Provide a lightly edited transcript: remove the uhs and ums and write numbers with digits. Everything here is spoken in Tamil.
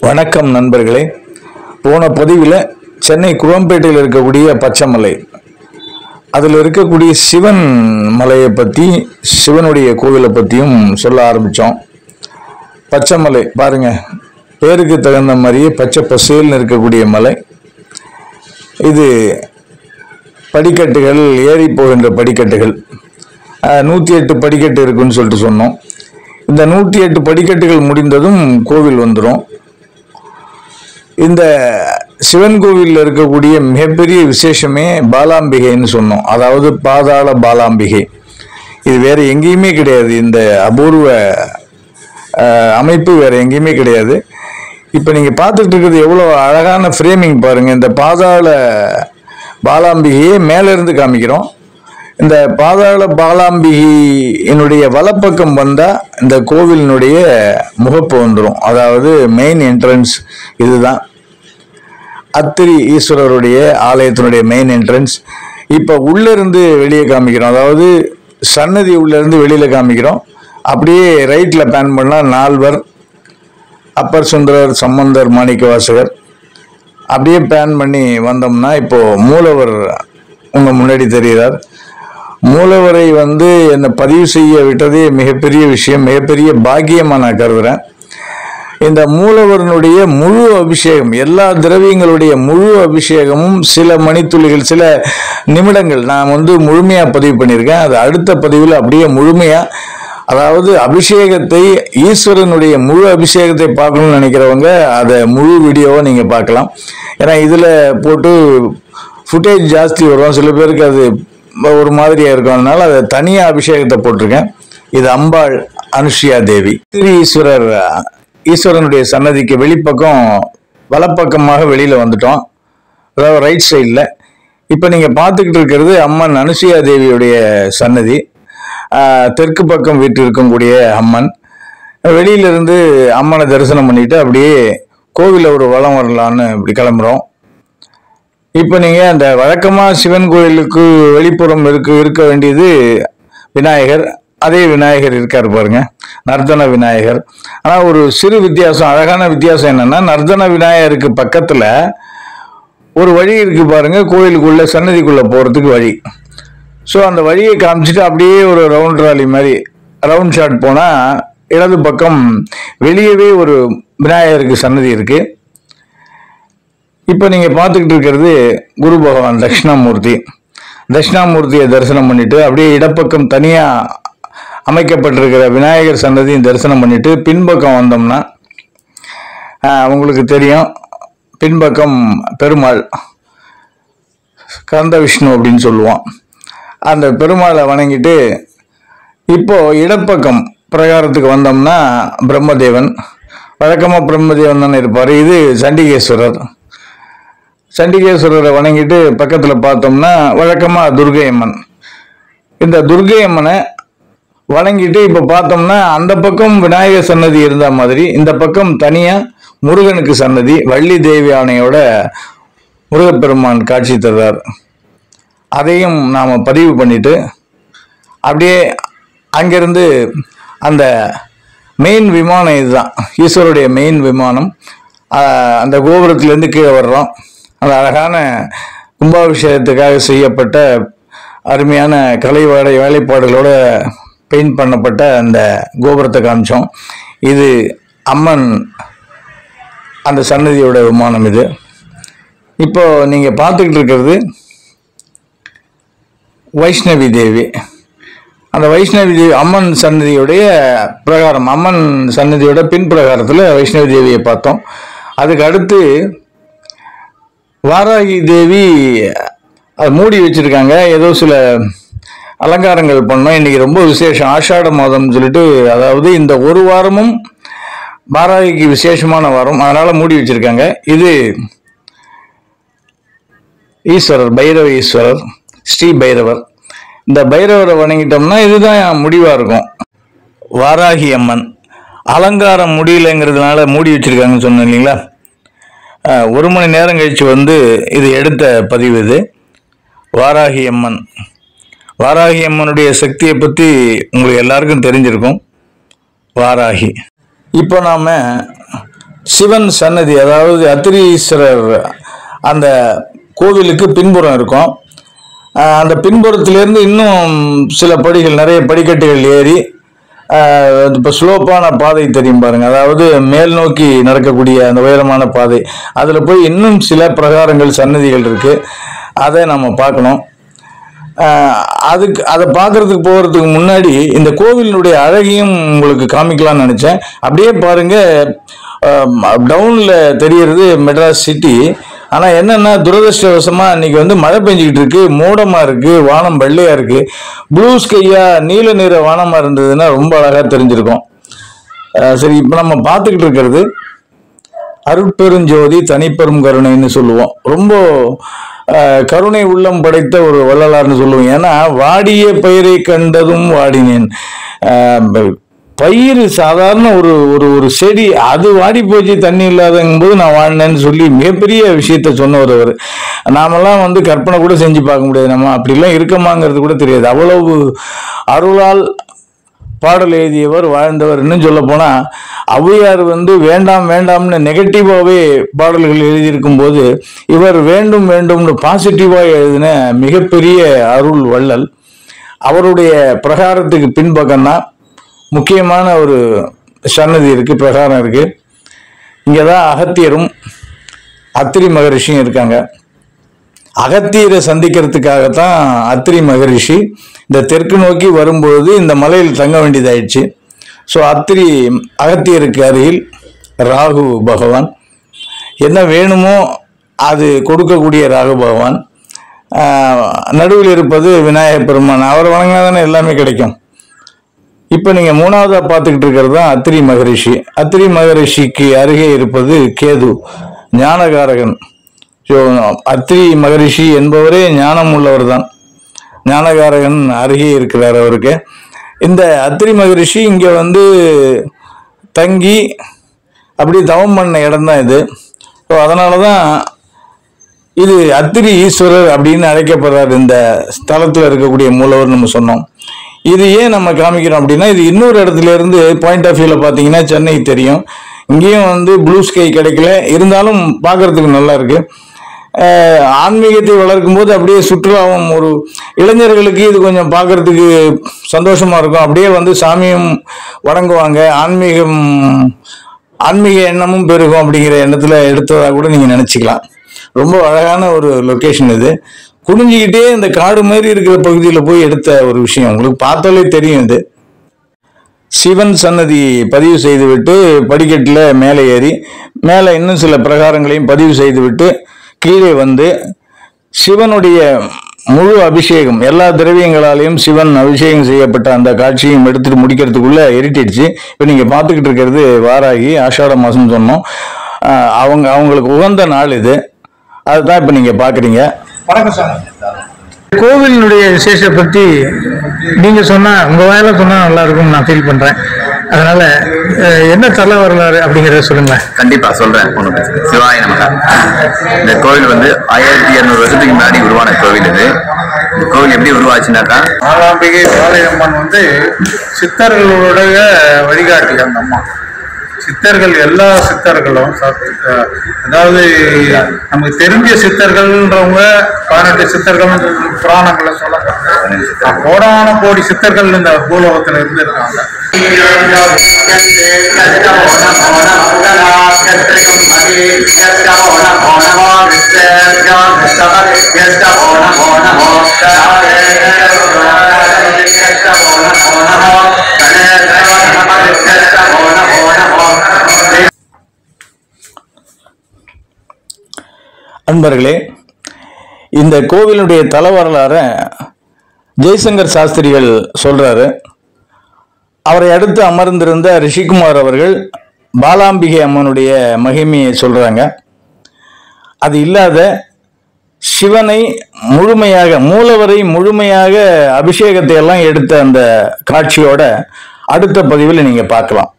வணக்கம் நண்பர்களே. போன பதிவில் சென்னை குளம்பேட்டையில் இருக்கக்கூடிய பச்சைமலை, அதில் இருக்கக்கூடிய சிவன் மலையை பற்றி, சிவனுடைய கோவிலை பற்றியும் சொல்ல ஆரம்பித்தோம். பச்சைமலை பாருங்கள், பேருக்கு தகுந்த மாதிரியே பச்சை பசேல்னு இருக்கக்கூடிய மலை. இது படிக்கட்டுகள், ஏறி போகின்ற படிக்கட்டுகள், 108 படிக்கட்டு இருக்குன்னு சொல்லிட்டு சொன்னோம். இந்த 108 படிக்கட்டுகள் முடிந்ததும் கோவில் வந்துடும். இந்த சிவன் கோவிலில் இருக்கக்கூடிய மிகப்பெரிய விசேஷமே பாலாம்பிகைன்னு சொன்னோம். அதாவது பாதாள பாலாம்பிகை. இது வேறு எங்கேயுமே கிடையாது. இந்த அபூர்வ அமைப்பு வேறு எங்கேயுமே கிடையாது. இப்போ நீங்கள் பார்த்துட்டு இருக்கிறது எவ்வளோ அழகான ஃப்ரேமிங் பாருங்கள். இந்த பாதாள பாலாம்பிகையை மேலேருந்து காமிக்கிறோம். இந்த பாதாள பாலாம்பிகையினுடைய வலப்பக்கம் வந்தால் இந்த கோவிலினுடைய முகப்பு வந்துடும். அதாவது மெயின் என்ட்ரன்ஸ் இதுதான். அத்திரி ஈஸ்வரருடைய ஆலயத்தினுடைய மெயின் என்ட்ரன்ஸ். இப்போ உள்ளேருந்து வெளியே காமிக்கிறோம். அதாவது சன்னதி உள்ளேருந்து வெளியில் காமிக்கிறோம். அப்படியே ரைட்டில் பேன் பண்ணால் நால்வர், அப்பர் சுந்தரர், சம்பந்தர், மாணிக்கவாசகர். அப்படியே பேன் பண்ணி வந்தோம்னா இப்போது மூலவர் உங்கள் முன்னாடி தெரிகிறார். மூலவரை என்னை பதிவு செய்ய விட்டதே மிகப்பெரிய விஷயம், மிகப்பெரிய பாக்கியமாக நான் கருதுகிறேன். இந்த மூலவரனுடைய முழு அபிஷேகம், எல்லா திரவியங்களுடைய முழு அபிஷேகமும் சில மணித்துளிகள், சில நிமிடங்கள் நான் முழுமையாக பதிவு பண்ணியிருக்கேன். அது அடுத்த பதிவில் அப்படியே முழுமையாக, அதாவது அபிஷேகத்தை, ஈஸ்வரனுடைய முழு அபிஷேகத்தை பார்க்கணும்னு நினைக்கிறவங்க அதை முழு வீடியோவை நீங்கள் பார்க்கலாம். ஏன்னா இதில் போட்டு ஃபுட்டேஜ் ஜாஸ்தி வரும், சில பேருக்கு அது ஒரு மாதிரியாக இருக்கும். அதனால அதை தனியாக அபிஷேகத்தை போட்டிருக்கேன். இது அம்பாள் அனுஷ்யா தேவி. ஈஸ்வரனுடைய சன்னதிக்கு வெளிப்பக்கம் வலப்பக்கமாக வெளியில் வந்துட்டோம், அதாவது ரைட் சைடில். இப்போ நீங்கள் பார்த்துக்கிட்டு இருக்கிறது அம்மன் அனுஷ்யா தேவியுடைய சன்னதி. தெற்கு பக்கம் வீட்டு இருக்கக்கூடிய அம்மன். வெளியிலிருந்து அம்மனை தரிசனம் பண்ணிட்டு அப்படியே கோவிலில் ஒரு வலம் வரலான்னு இப்படி கிளம்புறோம். இப்போ நீங்கள் அந்த வழக்கமாக சிவன் கோயிலுக்கு வெளிப்புறம் இருக்க வேண்டியது விநாயகர். அதே விநாயகர் இருக்கார் பாருங்க, நர்தன விநாயகர். ஆனால் ஒரு சிறு வித்தியாசம், அழகான வித்தியாசம் என்னன்னா, நர்தன விநாயகருக்கு பக்கத்தில் ஒரு வழி இருக்கு பாருங்க, கோயிலுக்குள்ள சன்னதிக்குள்ள போகிறதுக்கு வழி. ஸோ அந்த வழியை காமிச்சிட்டு அப்படியே ஒரு ரவுண்ட் ராலி மாதிரி ரவுண்ட் ஷாட் போனால் இடது பக்கம் வெளியவே ஒரு விநாயகருக்கு சன்னதி இருக்கு. இப்போ நீங்கள் பார்த்துக்கிட்டு இருக்கிறது குரு பகவான் தட்சிணாமூர்த்தி. தட்சிணாமூர்த்தியை தரிசனம் பண்ணிட்டு அப்படியே இடப்பக்கம் தனியாக அமைக்கப்பட்டிருக்கிற விநாயகர் சன்னதியும் தரிசனம் பண்ணிட்டு பின்பக்கம் வந்தோம்னா உங்களுக்கு தெரியும், பின்பக்கம் பெருமாள், கந்த விஷ்ணு அப்படின்னு சொல்லுவோம். அந்த பெருமாளை வணங்கிட்டு இப்போ இடப்பக்கம் பிரகாரத்துக்கு வந்தோம்னா பிரம்மதேவன். வழக்கமாக பிரம்மதேவன் தானே இருப்பார். இது சண்டிகேஸ்வரர். சண்டிகேஸ்வரரை வணங்கிட்டு பக்கத்தில் பார்த்தோம்னா வழக்கமாக துர்க்கை அம்மன். இந்த துர்க்கை அம்மனை வணங்கிட்டு இப்போ பார்த்தோம்னா அந்த பக்கம் விநாயகர் சன்னதி இருந்த மாதிரி இந்த பக்கம் தனியாக முருகனுக்கு சன்னதி, வள்ளி தேவி ஆணையோட முருகப்பெருமான் காட்சி தர்றார். அதையும் நாம் பதிவு பண்ணிட்டு அப்படியே அங்கேருந்து அந்த மெயின் விமானம், இதுதான் ஈஸ்வருடைய மெயின் விமானம். அந்த கோபுரத்துலேருந்து கீழே வர்றோம். அந்த அழகான கும்பாபிஷேகத்துக்காக செய்யப்பட்ட அருமையான கலை வேலைப்பாடுகளோட பெயிண்ட் பண்ணப்பட்ட அந்த கோபுரத்தை காமிச்சோம். இது அம்மன் அந்த சன்னதியோட விமானம். இது இப்போ நீங்கள் பார்த்துக்கிட்டு இருக்கிறது வைஷ்ணவி தேவி. அந்த வைஷ்ணவி தேவி அம்மன் சன்னதியுடைய பிரகாரம், அம்மன் சன்னதியோட பின் பிரகாரத்தில் வைஷ்ணவி தேவியை பார்த்தோம். அதுக்கு அடுத்து வாராகி தேவி அதை மூடி வச்சிருக்காங்க. ஏதோ சில அலங்காரங்கள் பண்ணோம். இன்னைக்கு ரொம்ப விசேஷம், ஆஷாட மாதம்னு சொல்லிட்டு, அதாவது இந்த ஒரு வாரமும் வாராகிக்கு விசேஷமான வாரம், அதனால மூடி வச்சிருக்காங்க. இது ஈஸ்வரர், பைரவ ஈஸ்வரர், ஸ்ரீ பைரவர். இந்த பைரவரை வணங்கிட்டோம்னா இதுதான் முடிவாக இருக்கும். வாராகி அம்மன் அலங்காரம் முடியலைங்கிறதுனால மூடி வச்சிருக்காங்கன்னு சொன்னேன் இல்லைங்களா. 1 மணி நேரம் கழிச்சு இது எடுத்த பதிவு. இது வாராகி அம்மன். வாராகி அம்மனுடைய சக்தியை பற்றி உங்களுக்கு எல்லாருக்கும் தெரிஞ்சிருக்கும். வாராகி. இப்போ நாம் சிவன் சன்னதி, அதாவது அத்திரீஸ்வரர் அந்த கோவிலுக்கு பின்புறம் இருக்கும். அந்த பின்புறத்திலிருந்து இன்னும் சில படிகள், நிறைய படிக்கட்டுகள் ஏறி இப்போ ஸ்லோப்பான பாதை தெரியும் பாருங்க, அதாவது மேல் நோக்கி நடக்கக்கூடிய அந்த உயரமான பாதை, அதில் போய் இன்னும் சில பிரகாரங்கள் சன்னதிகள் இருக்கு. அதை நம்ம பார்க்கணும். அதை பார்க்கறதுக்கு போகிறதுக்கு முன்னாடி இந்த கோவிலினுடைய அழகையும் உங்களுக்கு காமிக்கலாம்னு நினச்சேன். அப்படியே பாருங்க, டவுனில் தெரியறது மெட்ராஸ் சிட்டி. ஆனால் என்னென்னா துரதிருஷ்டவசமாக இன்னைக்கு வந்து மழை பெஞ்சிக்கிட்டு இருக்கு, மூடமாக இருக்குது, வானம் வெள்ளையாக இருக்குது. ப்ளூ ஸ்கையாக நீல நிற வானமாக இருந்ததுன்னா ரொம்ப அழகாக தெரிஞ்சிருக்கும். சரி, இப்போ நம்ம பார்த்துக்கிட்டு இருக்கிறது அருட்பெருஞ்சோதி தனிப்பெரும் கருணைன்னு சொல்லுவோம். ரொம்ப கருணை உள்ளம் படைத்த ஒரு வள்ளலார்னு சொல்லுவோம். ஏன்னா வாடிய பயிரை கண்டதும் வாடினேன். பயிர் சாதாரண ஒரு ஒரு ஒரு செடி, அது வாடி போச்சு தண்ணி இல்லாதங்கும்போது நான் வாழ்னேன்னு சொல்லி மிகப்பெரிய விஷயத்த சொன்னவர் அவர். நாமெல்லாம் வந்து கற்பனை கூட செஞ்சு பார்க்க முடியாது, நம்ம அப்படிலாம் இருக்கமாங்கிறது கூட தெரியாது. அவ்வளவு அருளால் பாடல் எழுதியவர், வாழ்ந்தவர். இன்னும் சொல்ல போனா ஔவையார் வந்து வேண்டாம் வேண்டாம்னு நெகட்டிவாவே பாடல்கள் எழுதியிருக்கும் போது, இவர் வேண்டும் வேண்டும்னு பாசிட்டிவா எழுதின மிகப்பெரிய அருள் வள்ளல். அவருடைய பிரகாரத்துக்கு பின்பக்கம்னா முக்கியமான ஒரு சன்னதி இருக்கு, பிரகாரம் இருக்கு. இங்கதான் அகத்தியரும் அத்திரி மகரிஷியும் இருக்காங்க. அகத்தியரை சந்திக்கிறதுக்காகத்தான் அத்திரி மகரிஷி இந்த தெற்கு நோக்கி வரும்பொழுது இந்த மலையில் தங்க வேண்டியதாயிடுச்சு. ஸோ அகத்தியருக்கு அருகில் ராகு பகவான், என்ன வேணுமோ அது கொடுக்கக்கூடிய ராகு பகவான். நடுவில் இருப்பது விநாயகப் பெருமான். அவரை வணங்கினா தானே எல்லாமே கிடைக்கும். இப்போ நீங்கள் மூணாவதாக பார்த்துக்கிட்டு இருக்கிறது தான் அத்திரி மகரிஷி. அத்திரி மகரிஷிக்கு அருகே இருப்பது கேது, ஞானகாரகன். ஸோ அத்திரி மகரிஷி என்பவரே ஞானம் உள்ளவர் தான். ஞானகாரகன் அருகே இருக்கிறார் அவருக்கு. இந்த அத்திரி மகரிஷி இங்கே வந்து தங்கி அப்படி தவம் பண்ண இடம் தான் இது. ஸோ அதனால தான் இது அத்திரி ஈஸ்வரர் அப்படின்னு அழைக்கப்படுறார். இந்த ஸ்தலத்தில் இருக்கக்கூடிய மூலவர் நம்ம சொன்னோம். இது ஏன் நம்ம காமிக்கிறோம் அப்படின்னா, இது இன்னொரு இடத்துல இருந்து பாயிண்ட் ஆஃப் வியூவில் பார்த்தீங்கன்னா சென்னை தெரியும். இங்கேயும் வந்து ப்ளூ ஸ்கை கிடைக்கல, இருந்தாலும் பார்க்கறதுக்கு நல்லா இருக்கு. ஆன்மீகத்தை வளர்க்கும் போது அப்படியே சுற்றுலாவும், ஒரு இளைஞர்களுக்கு இது கொஞ்சம் பார்க்கறதுக்கு சந்தோஷமா இருக்கும். அப்படியே வந்து சாமியும் வணங்குவாங்க, ஆன்மீக எண்ணமும் பெருகும் அப்படிங்கிற எண்ணத்துல எடுத்ததாக கூட நீங்க நினைச்சுக்கலாம். ரொம்ப அழகான ஒரு லொக்கேஷன் இது. குனிஞ்சிக்கிட்டே இந்த காடு மாதிரி இருக்கிற பகுதியில் போய் எடுத்த ஒரு விஷயம், உங்களுக்கு பார்த்தாலே தெரியும். இது சிவன் சன்னதி பதிவு செய்துவிட்டு படிக்கட்டில் மேலே ஏறி மேலே இன்னும் சில பிரகாரங்களையும் பதிவு செய்துவிட்டு கீழே வந்து சிவனுடைய முழு அபிஷேகம், எல்லா திரவியங்களாலையும் சிவன் அபிஷேகம் செய்யப்பட்ட அந்த காட்சியும் எடுத்துட்டு முடிக்கிறதுக்குள்ள இருட்டிடுச்சு. இப்போ நீங்க பார்த்துக்கிட்டு இருக்கிறது வாராகி, ஆஷாட மாசம் சொன்னோம். அவங்களுக்கு உகந்த நாள் இது. அதுதான் இப்போ நீங்க பாக்குறீங்க. வணக்கம் சார். கோவிலினுடைய விசேஷத்தை பற்றி நீங்க சொன்னா, உங்க வாயில சொன்னா நல்லா இருக்கும் நான் ஃபீல் பண்றேன். அதனால என்ன தலை வரலாறு அப்படிங்கறத சொல்லுங்க. கண்டிப்பா சொல்றேன். சிவாய நமகா. இந்த கோவில் வந்து 1200 வருஷத்துக்கு முன்னாடி உருவான கோவில் இது. இந்த கோவில் எப்படி உருவாச்சுனாக்கா, பாலாம்பிகை பாளையம்மன் வந்து சித்தர்களுடைய வழிகாட்டி. அந்த அம்மா சித்தர்கள், எல்லா சித்தர்களும், அதாவது நமக்கு தெரிஞ்ச சித்தர்கள்ன்றவங்க 18 சித்தர்கள் புராணங்களை சொல்ல, கோடான கோடி சித்தர்கள் இந்த பூலோகத்தில் இருந்திருக்காங்க. அன்பர்களே, இந்த கோவிலுடைய தல வரலாற ஜெய்சங்கர் சாஸ்திரிகள் சொல்றாரு. அவரை அடுத்து அமர்ந்திருந்த ரிஷிகுமார் அவர்கள் பாலாம்பிகை அம்மனுடைய மகிமையை சொல்றாங்க. அது இல்லாத சிவனை முழுமையாக, மூலவரை முழுமையாக அபிஷேகத்தை எல்லாம் எடுத்த அந்த காட்சியோட அடுத்த பதிவில் நீங்க பார்க்கலாம்.